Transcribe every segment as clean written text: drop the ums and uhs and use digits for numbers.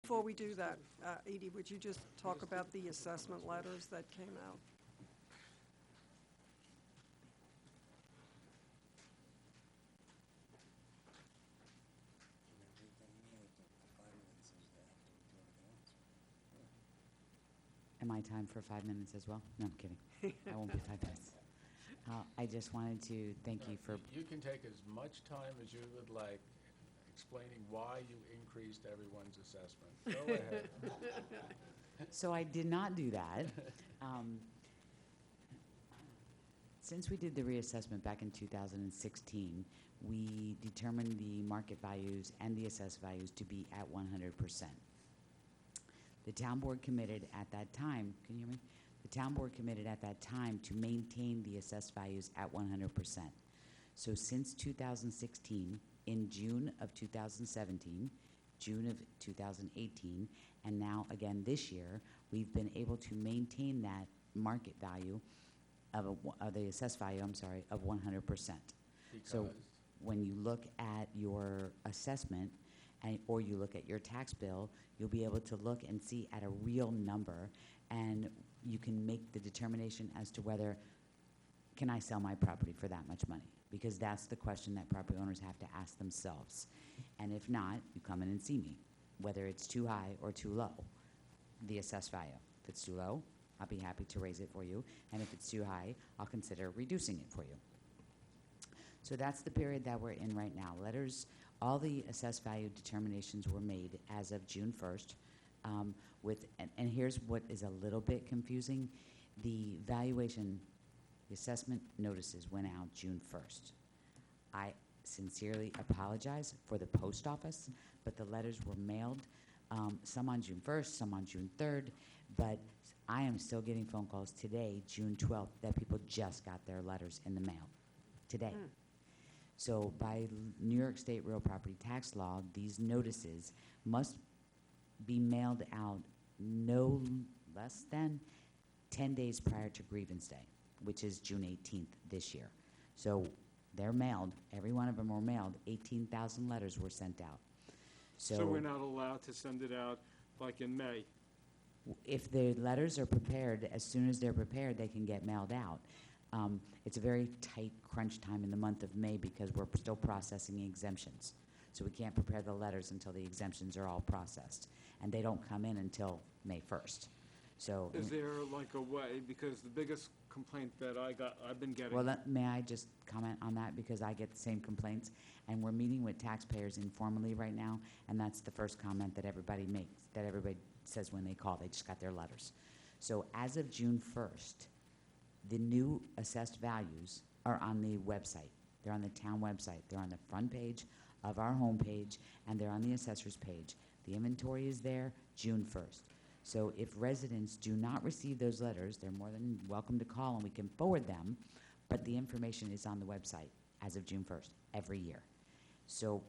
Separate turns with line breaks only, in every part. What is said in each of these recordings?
Before we do that, Edie, would you just talk about the assessment letters that came out?
Am I time for 5 minutes as well? No, I'm kidding. I won't be 5 minutes. I just wanted to thank you for...
You can take as much time as you would like explaining why you increased everyone's assessment. Go ahead.
So I did not do that. Since we did the reassessment back in 2016, we determined the market values and the assessed values to be at 100%. The town board committed at that time, can you hear me? The town board committed at that time to maintain the assessed values at 100%. So since 2016, in June of 2017, June of 2018, and now again this year, we've been able to maintain that market value of the assessed value, I'm sorry, of 100%. So when you look at your assessment, or you look at your tax bill, you'll be able to look and see at a real number, and you can make the determination as to whether, can I sell my property for that much money? Because that's the question that property owners have to ask themselves. And if not, you come in and see me, whether it's too high or too low, the assessed value. If it's too low, I'll be happy to raise it for you, and if it's too high, I'll consider reducing it for you. So that's the period that we're in right now. Letters, all the assessed value determinations were made as of June 1st. And here's what is a little bit confusing. The valuation, the assessment notices went out June 1st. I sincerely apologize for the post office, but the letters were mailed, some on June 1st, some on June 3rd, but I am still getting phone calls today, June 12th, that people just got their letters in the mail today. So by New York State real property tax law, these notices must be mailed out no less than 10 days prior to grievance day, which is June 18th this year. So they're mailed, every one of them were mailed, 18,000 letters were sent out.
So we're not allowed to send it out like in May?
If the letters are prepared, as soon as they're prepared, they can get mailed out. It's a very tight crunch time in the month of May because we're still processing exemptions. So we can't prepare the letters until the exemptions are all processed. And they don't come in until May 1st. So
Is there like a way, because the biggest complaint that I've been getting...
Well, may I just comment on that, because I get the same complaints, and we're meeting with taxpayers informally right now, and that's the first comment that everybody makes, that everybody says when they call, they just got their letters. So as of June 1st, the new assessed values are on the website. They're on the town website. They're on the front page of our homepage, and they're on the assessor's page. The inventory is there June 1st. So if residents do not receive those letters, they're more than welcome to call and we can forward them, but the information is on the website as of June 1st every year. So,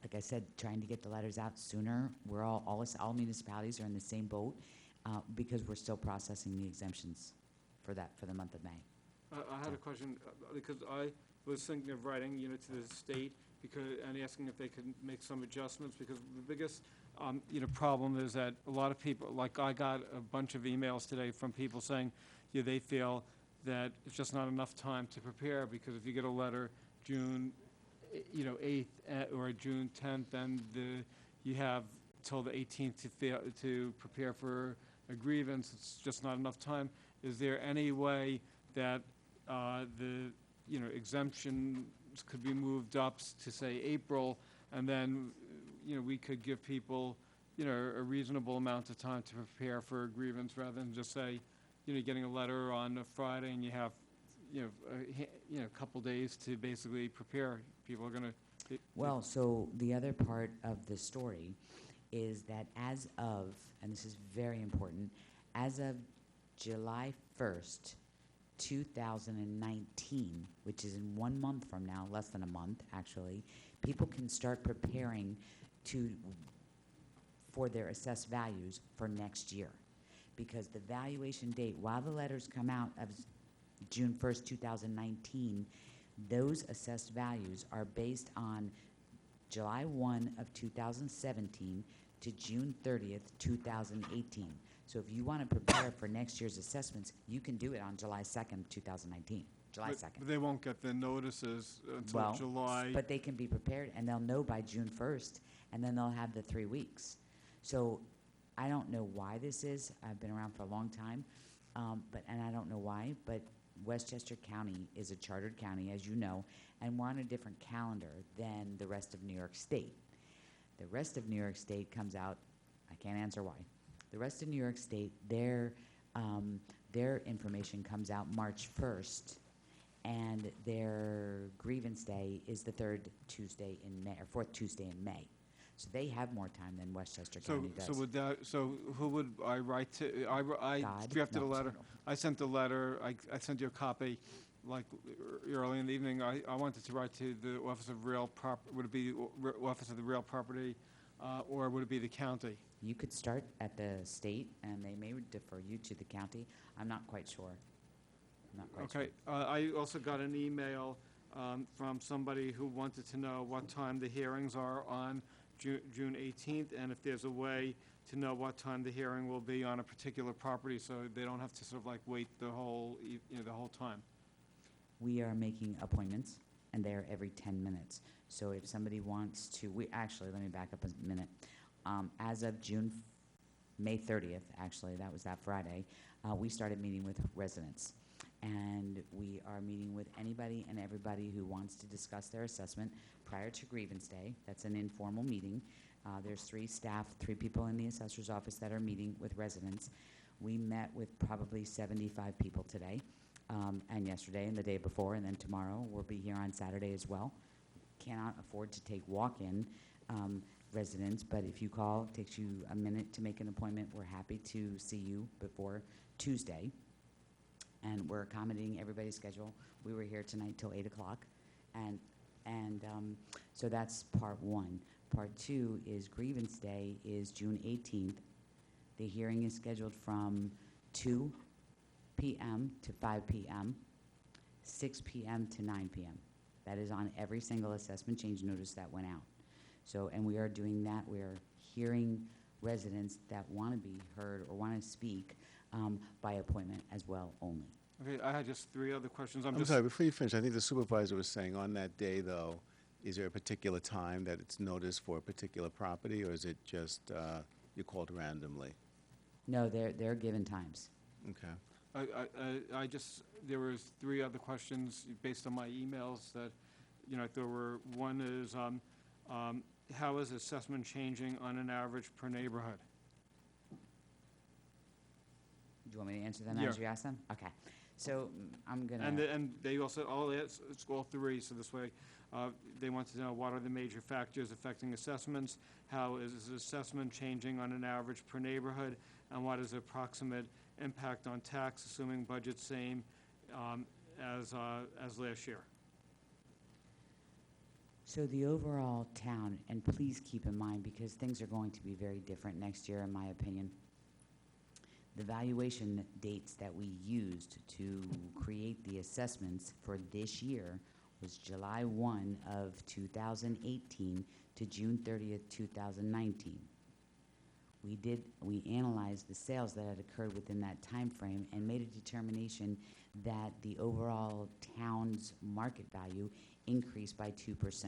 like I said, trying to get the letters out sooner. We're all municipalities are in the same boat because we're still processing the exemptions for the month of May.
I had a question, because I was thinking of writing, to the state and asking if they could make some adjustments, because the biggest, problem is that a lot of people, like I got a bunch of emails today from people saying, they feel that it's just not enough time to prepare, because if you get a letter June, 8th or June 10th, then you have till the 18th to prepare for a grievance. It's just not enough time. Is there any way that the exemptions could be moved up to say April, and then we could give people a reasonable amount of time to prepare for a grievance, rather than just say getting a letter on a Friday and you have a couple days to basically prepare. People are going to...
Well, so the other part of the story is that as of, and this is very important, as of July 1st, 2019, which is in 1 month from now, less than a month actually, people can start preparing for their assessed values for next year. Because the valuation date, while the letters come out of June 1st, 2019, those assessed values are based on July 1 of 2017 to June 30th, 2018. So if you want to prepare for next year's assessments, you can do it on July 2nd, 2019, July 2nd.
But they won't get the notices until
Well,
July.
but they can be prepared, and they'll know by June 1st, and then they'll have the 3 weeks. So I don't know why this is. I've been around for a long time, and I don't know why, but Westchester County is a chartered county, as you know, and we're on a different calendar than the rest of New York State. The rest of New York State comes out, I can't answer why. The rest of New York State, their information comes out March 1st, and their grievance day is the third Tuesday in May, or fourth Tuesday in May. So they have more time than Westchester County does.
So who would I write to? I
God?
drafted
No.
a letter. I sent a letter. I sent you a copy, like early in the evening. I wanted to write to the Office of Real would it be Office of the Real Property, or would it be the county?
You could start at the state, and they may defer you to the county. I'm not quite sure.
Okay. I also got an email from somebody who wanted to know what time the hearings are on June 18th, and if there's a way to know what time the hearing will be on a particular property, so they don't have to sort of like wait the whole, the whole time.
We are making appointments, and they are every 10 minutes. So if somebody wants to, let me back up a minute. As of May 30th, actually, that was that Friday, we started meeting with residents. And we are meeting with anybody and everybody who wants to discuss their assessment prior to grievance day. That's an informal meeting. There's 3 people in the assessor's office that are meeting with residents. We met with probably 75 people today, and yesterday and the day before, and then tomorrow. We'll be here on Saturday as well. Cannot afford to take walk-in residents, but if you call, it takes you a minute to make an appointment. We're happy to see you before Tuesday. And we're accommodating everybody's schedule. We were here tonight till 8 o'clock. And so that's part 1. Part 2 is grievance day is June 18th. The hearing is scheduled from 2 p.m. to 5 p.m., 6 p.m. to 9 p.m. That is on every single assessment change notice that went out. So, and we are doing that. We are hearing residents that want to be heard or want to speak by appointment as well only.
Okay, I had just 3 other questions.
I'm sorry, before you finish, I think the supervisor was saying on that day, though, is there a particular time that it's noticed for a particular property, or is it just you called randomly?
No, they're given times.
Okay.
There was 3 other questions based on my emails that, there were. One is, how is assessment changing on an average per neighborhood?
Do you want me to answer them
Yeah.
as you ask them? Okay. So I'm going
And
to...
and they also, it's all 3, so this way, they want to know what are the major factors affecting assessments, how is assessment changing on an average per neighborhood, and what is the approximate impact on tax, assuming budget same as last year.
So the overall town, and please keep in mind, because things are going to be very different next year, in my opinion, the valuation dates that we used to create the assessments for this year was July 1 of 2018 to June 30th, 2019. We analyzed the sales that had occurred within that time frame and made a determination that the overall town's market value increased by 2%.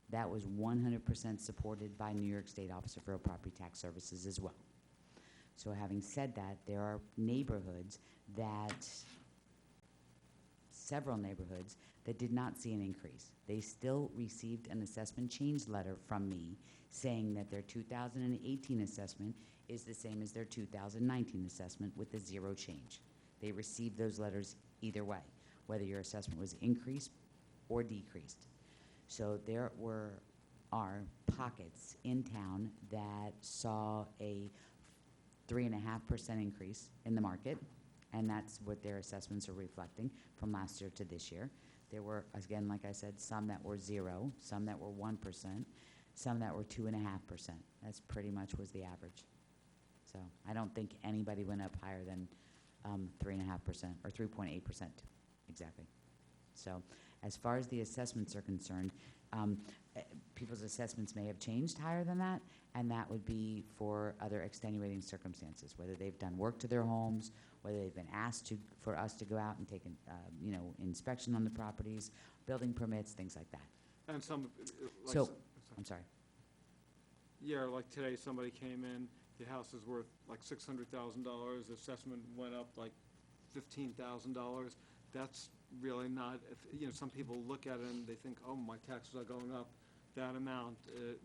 That was 100% supported by New York State Office of Real Property Tax Services as well. So having said that, there are several neighborhoods that did not see an increase. They still received an assessment change letter from me saying that their 2018 assessment is the same as their 2019 assessment with a 0 change. They received those letters either way, whether your assessment was increased or decreased. So there are pockets in town that saw a 3.5% increase in the market, and that's what their assessments are reflecting from last year to this year. There were, again, like I said, some that were 0, some that were 1%, some that were 2.5%. That's pretty much was the average. So I don't think anybody went up higher than 3.5% or 3.8% exactly. So as far as the assessments are concerned, people's assessments may have changed higher than that, and that would be for other extenuating circumstances, whether they've done work to their homes, whether they've been asked for us to go out and take an, inspection on the properties, building permits, things like that.
And some, like,
So, I'm sorry.
yeah, like today, somebody came in, the house is worth like $600,000, the assessment went up like $15,000. That's really not, some people look at it and they think, oh, my taxes are going up that amount.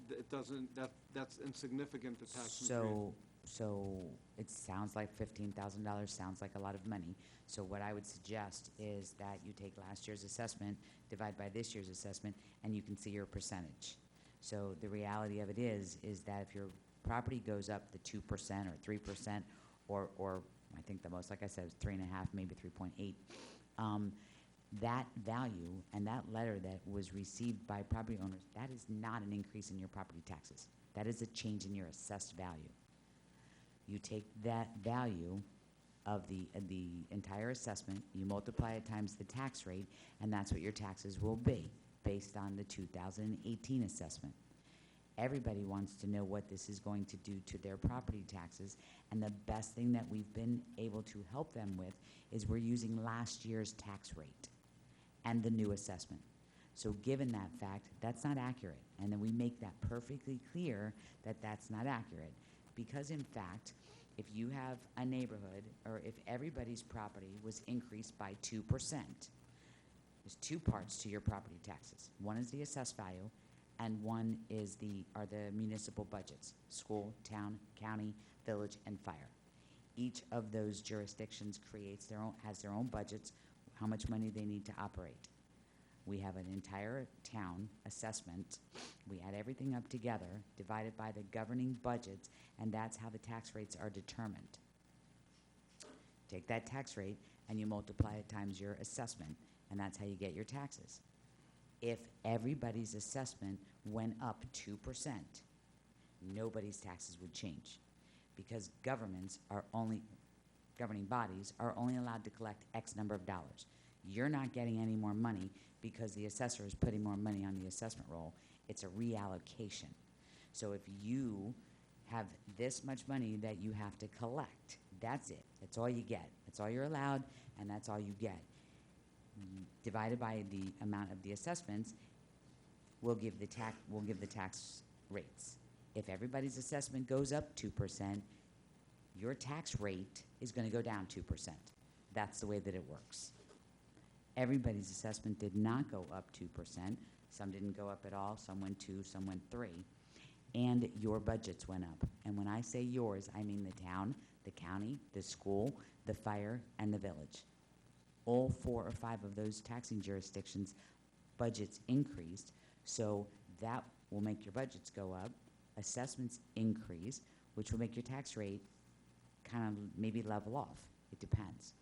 It doesn't, that's insignificant, the tax increase.
So it sounds like $15,000 sounds like a lot of money. So what I would suggest is that you take last year's assessment, divide by this year's assessment, and you can see your percentage. So the reality of it is that if your property goes up to 2% or 3%, or I think the most, like I said, is 3.5, maybe 3.8, that value and that letter that was received by property owners, that is not an increase in your property taxes. That is a change in your assessed value. You take that value of the entire assessment, you multiply it times the tax rate, and that's what your taxes will be based on the 2018 assessment. Everybody wants to know what this is going to do to their property taxes, and the best thing that we've been able to help them with is we're using last year's tax rate and the new assessment. So given that fact, that's not accurate, and then we make that perfectly clear that that's not accurate. Because in fact, if you have a neighborhood, or if everybody's property was increased by 2%, there's two parts to your property taxes. One is the assessed value, and one is are the municipal budgets: school, town, county, village, and fire. Each of those jurisdictions has their own budgets, how much money they need to operate. We have an entire town assessment. We add everything up together, divided by the governing budgets, and that's how the tax rates are determined. Take that tax rate and you multiply it times your assessment, and that's how you get your taxes. If everybody's assessment went up 2%, nobody's taxes would change, because governing bodies are only allowed to collect X number of dollars. You're not getting any more money because the assessor is putting more money on the assessment roll. It's a reallocation. So if you have this much money that you have to collect, that's it. That's all you get. That's all you're allowed, and that's all you get. Divided by the amount of the assessments, we'll give the tax rates. If everybody's assessment goes up 2%, your tax rate is going to go down 2%. That's the way that it works. Everybody's assessment did not go up 2%. Some didn't go up at all. Some went 2, some went 3. And your budgets went up. And when I say yours, I mean the town, the county, the school, the fire, and the village. All 4 or 5 of those taxing jurisdictions' budgets increased, so that will make your budgets go up. Assessments increase, which will make your tax rate kind of maybe level off. It depends.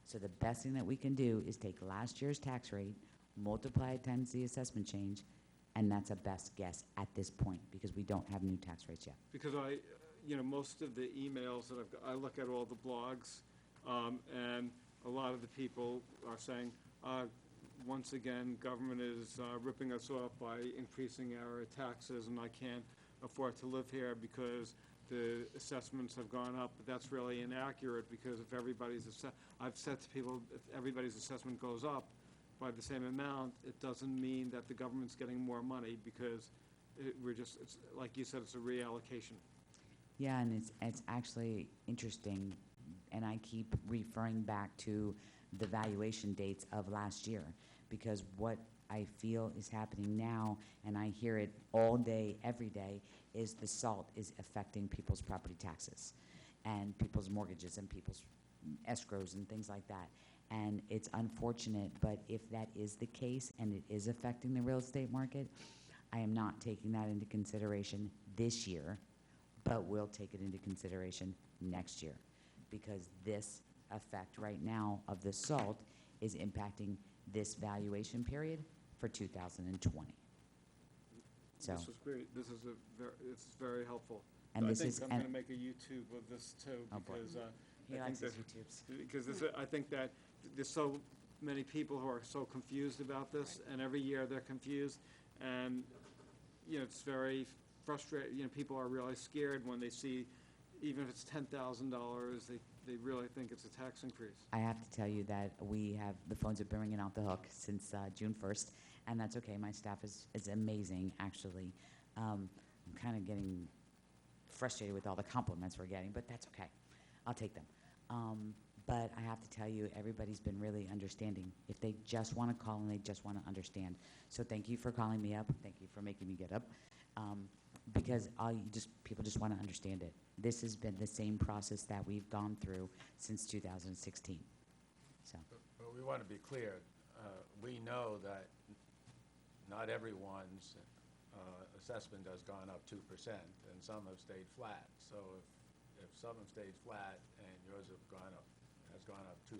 So the best thing that we can do is take last year's tax rate, multiply it times the assessment change, and that's a best guess at this point, because we don't have new tax rates yet.
Because most of the emails that I look at all the blogs, and a lot of the people are saying, once again, government is ripping us off by increasing our taxes, and I can't afford to live here because the assessments have gone up. But that's really inaccurate, because if I've said to people, if everybody's assessment goes up by the same amount, it doesn't mean that the government's getting more money, because it's like you said, it's a reallocation.
Yeah, and it's actually interesting, and I keep referring back to the valuation dates of last year, because what I feel is happening now, and I hear it all day, every day, is the SALT is affecting people's property taxes and people's mortgages and people's escrows and things like that. And it's unfortunate, but if that is the case and it is affecting the real estate market, I am not taking that into consideration this year, but will take it into consideration next year, because this effect right now of the SALT is impacting this valuation period for 2020. So,
This was great. This is very helpful.
And
I
this
think
is-
I'm
and-
going to make a YouTube of this too,
Oh, boy.
because
he
I
likes
think
his
that
YouTubes.
because I think that there's so many people who are so confused about this, and every year they're confused, and you know, it's very frustrating, you know, people are really scared when they see, even if it's $10,000, they really think it's a tax increase.
I have to tell you that the phones have been ringing out the hook since June 1st, and that's okay. My staff is amazing, actually. I'm kind of getting frustrated with all the compliments we're getting, but that's okay. I'll take them. But I have to tell you, everybody's been really understanding. If they just want to call and they just want to understand. So thank you for calling me up. Thank you for making me get up. Because people just want to understand it. This has been the same process that we've gone through since 2016. So,
But we want to be clear. We know that not everyone's assessment has gone up 2%, and some have stayed flat. So if some have stayed flat and yours has gone up 2%,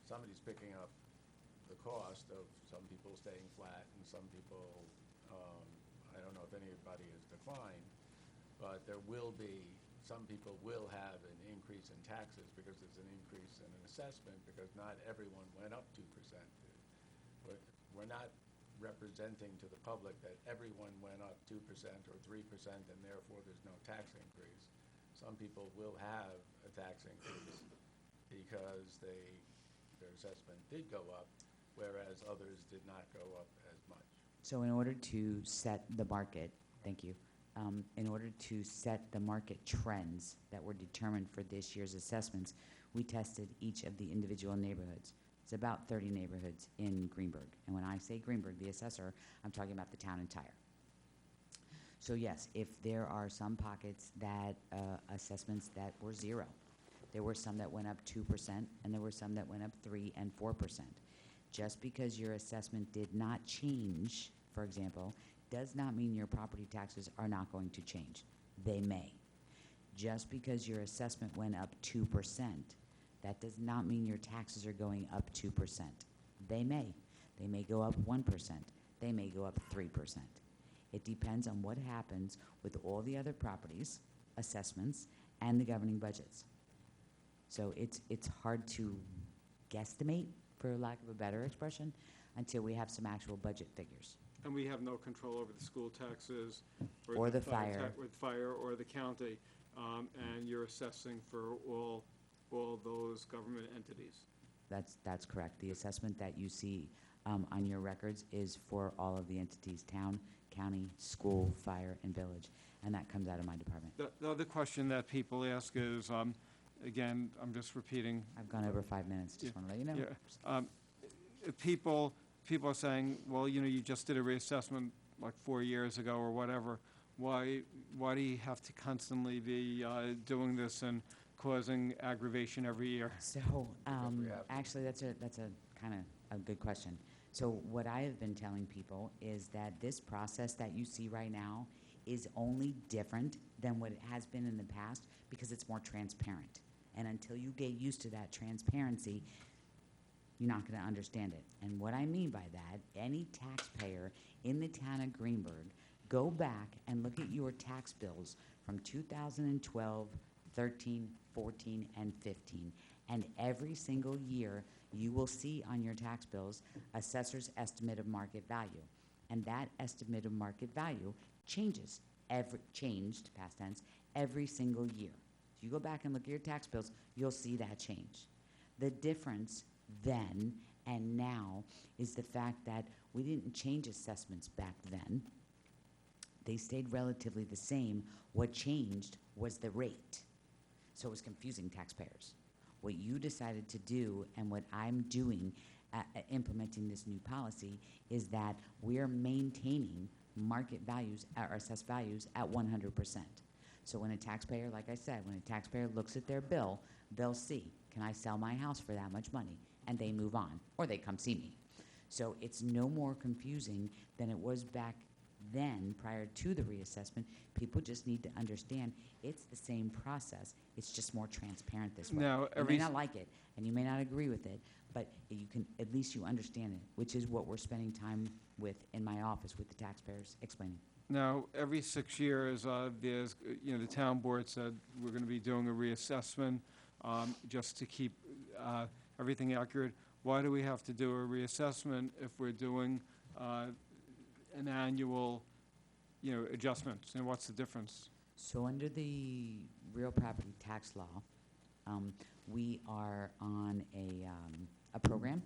somebody's picking up the cost of some people staying flat and some people, I don't know if anybody has declined, but there will be, some people will have an increase in taxes because there's an increase in an assessment because not everyone went up 2%. We're not representing to the public that everyone went up 2% or 3% and therefore there's no tax increase. Some people will have a tax increase because their assessment did go up, whereas others did not go up as much.
so in order to set the market, thank you, in order to set the market trends that were determined for this year's assessments, we tested each of the individual neighborhoods. It's about 30 neighborhoods in Greenburgh. And when I say Greenburgh, the assessor, I'm talking about the town entire. So yes, if there are some pockets that, assessments that were zero, there were some that went up 2%, and there were some that went up 3 and 4%. Just because your assessment did not change, for example, does not mean your property taxes are not going to change. They may. Just because your assessment went up 2%, that does not mean your taxes are going up 2%. They may. They may go up 1%. They may go up 3%. It depends on what happens with all the other properties, assessments, and the governing budgets. So it's hard to guesstimate, for lack of a better expression, until we have some actual budget figures.
And we have no control over the school taxes.
Or the fire.
With fire or the county, and you're assessing for all those government entities.
That's correct. The assessment that you see on your records is for all of the entities, town, county, school, fire, and village, and that comes out of my department.
The other question that people ask is, again, I'm just repeating.
I've gone over 5 minutes, just want to let you know.
Yeah. If people are saying, well, you know, you just did a reassessment like 4 years ago or whatever. Why do you have to constantly be doing this and causing aggravation every year?
So,
we have to.
actually, that's a kind of a good question. So what I have been telling people is that this process that you see right now is only different than what it has been in the past because it's more transparent. And until you get used to that transparency, you're not going to understand it. And what I mean by that, any taxpayer in the town of Greenburgh, go back and look at your tax bills from 2012, 13, 14, and 15. And every single year, you will see on your tax bills assessor's estimate of market value. And that estimate of market value changed, past tense, every single year. If you go back and look at your tax bills, you'll see that change. The difference then and now is the fact that we didn't change assessments back then. They stayed relatively the same. What changed was the rate. So it was confusing taxpayers. What you decided to do and what I'm doing, implementing this new policy, is that we're maintaining market values, or assessed values, at 100%. So when a taxpayer, like I said, when a taxpayer looks at their bill, they'll see, can I sell my house for that much money? And they move on, or they come see me. So it's no more confusing than it was back then, prior to the reassessment. People just need to understand it's the same process. It's just more transparent this way.
Now,
You may not like it, and you may not agree with it, but you can, at least you understand it, which is what we're spending time with in my office with the taxpayers explaining.
Now, every 6 years, there's, you know, the town board said we're going to be doing a reassessment just to keep everything accurate. Why do we have to do a reassessment if we're doing an annual, adjustment? And what's the difference?
So under the real property tax law, we are on a program,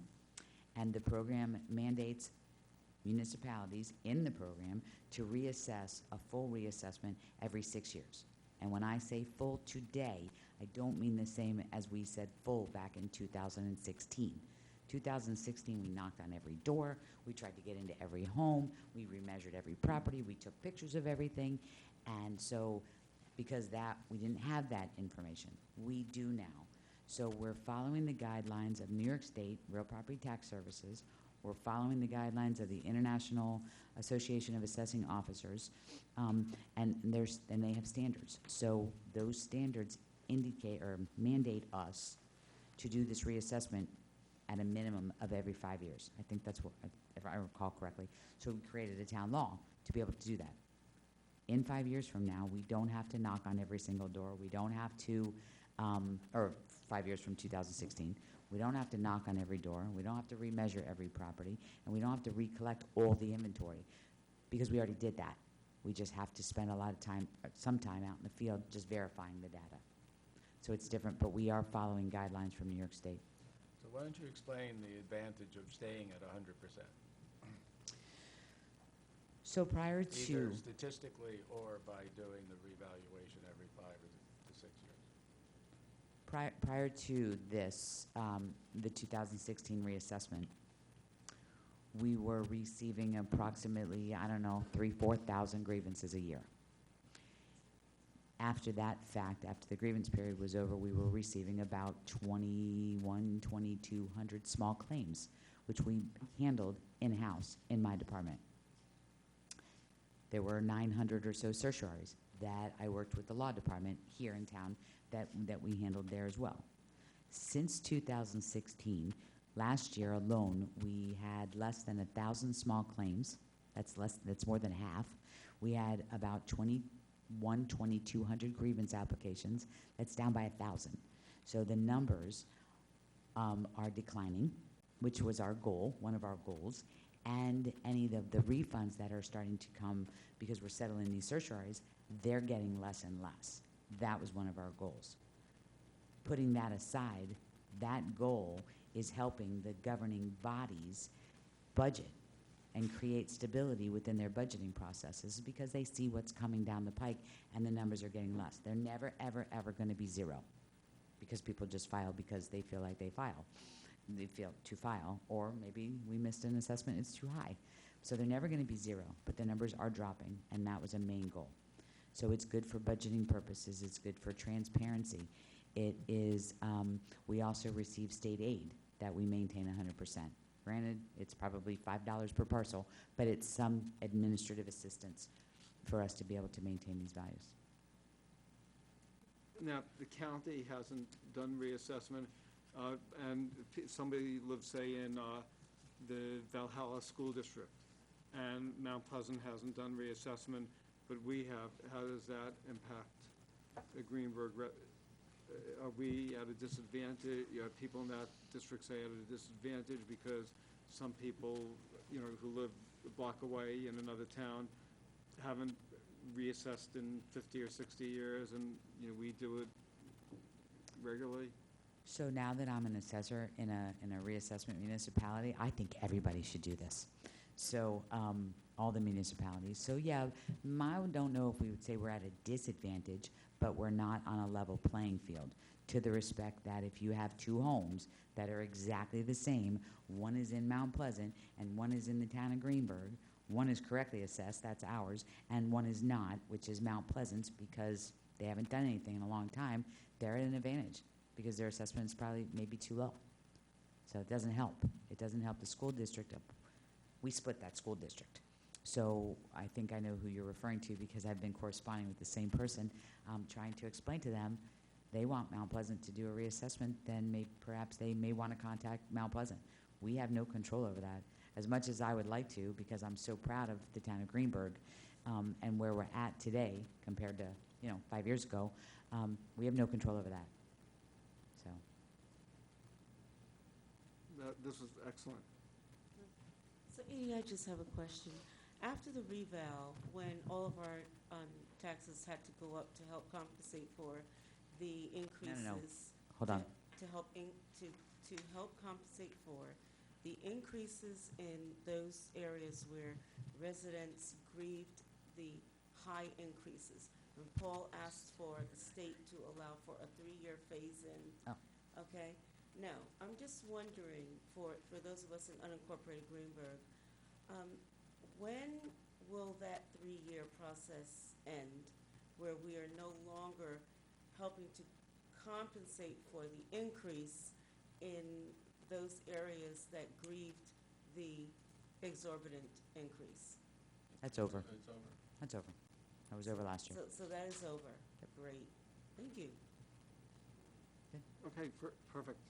and the program mandates municipalities in the program to reassess a full reassessment every 6 years. And when I say full today, I don't mean the same as we said full back in 2016. 2016, we knocked on every door, we tried to get into every home, we remeasured every property, we took pictures of everything, and so because we didn't have that information, we do now. So we're following the guidelines of New York State Real Property Tax Services. We're following the guidelines of the International Association of Assessing Officers, and they have standards. So those standards indicate or mandate us to do this reassessment at a minimum of every 5 years. I think that's what, if I recall correctly. So we created a town law to be able to do that. In 5 years from now, we don't have to knock on every single door. We don't have to, or 5 years from 2016, we don't have to knock on every door. We don't have to remeasure every property, and we don't have to recollect all the inventory because we already did that. We just have to spend a lot of time, some time out in the field just verifying the data. So it's different, but we are following guidelines from New York State.
So why don't you explain the advantage of staying at 100%?
So prior to
Either statistically or by doing the revaluation every 5 to 6 years.
prior to this, the 2016 reassessment, we were receiving approximately, 3,000-4,000 grievances a year. After that fact, after the grievance period was over, we were receiving about 2,200 small claims, which we handled in-house in my department. There were 900 or so certiorieries that I worked with the law department here in town that we handled there as well. Since 2016, last year alone, we had less than 1,000 small claims. That's more than half. We had about 2,200 grievance applications. That's down by 1,000. So the numbers are declining, which was our goal, one of our goals. And any of the refunds that are starting to come because we're settling these certiorieries, they're getting less and less. That was one of our goals. Putting that aside, that goal is helping the governing bodies budget and create stability within their budgeting processes because they see what's coming down the pike and the numbers are getting less. They're never, ever, ever going to be zero because people just file because they feel like they file. They feel to file, or maybe we missed an assessment, it's too high. So they're never going to be zero, but the numbers are dropping, and that was a main goal. So it's good for budgeting purposes, it's good for transparency. It is, we also receive state aid that we maintain 100%. Granted, it's probably $5 per parcel, but it's some administrative assistance for us to be able to maintain these values.
Now, the county hasn't done reassessment, and somebody lives, say, in the Valhalla School District, and Mount Pleasant hasn't done reassessment, but we have. How does that impact the Greenburgh? Are we at a disadvantage? You have people in that district say at a disadvantage because some people, who live a block away in another town haven't reassessed in 50 or 60 years, and, we do it regularly.
So now that I'm an assessor in a reassessment municipality, I think everybody should do this. So all the municipalities. So yeah, I don't know if we would say we're at a disadvantage, but we're not on a level playing field to the respect that if you have two homes that are exactly the same, one is in Mount Pleasant and one is in the town of Greenburgh, one is correctly assessed, that's ours, and one is not, which is Mount Pleasant's because they haven't done anything in a long time, they're at an advantage because their assessment is probably maybe too low. So it doesn't help. It doesn't help the school district. We split that school district. So I think I know who you're referring to because I've been corresponding with the same person, trying to explain to them they want Mount Pleasant to do a reassessment, then perhaps they may want to contact Mount Pleasant. We have no control over that. As much as I would like to, because I'm so proud of the town of Greenburgh and where we're at today compared to 5 years ago, we have no control over that. So.
This is excellent.
So, Edie, I just have a question. after the reval, when all of our taxes had to go up to help compensate for the increases.
Hold on.
To help compensate for the increases in those areas where residents grieved the high increases. And Paul asked for the state to allow for a 3-year phase-in.
Oh.
Okay? Now, I'm just wondering, for those of us in unincorporated Greenburgh, when will that 3-year process end, where we are no longer helping to compensate for the increase in those areas that grieved the exorbitant increase?
That's over.
It's over.
That's over. That was over last year.
So that is over. Great. Thank you.
Okay, perfect.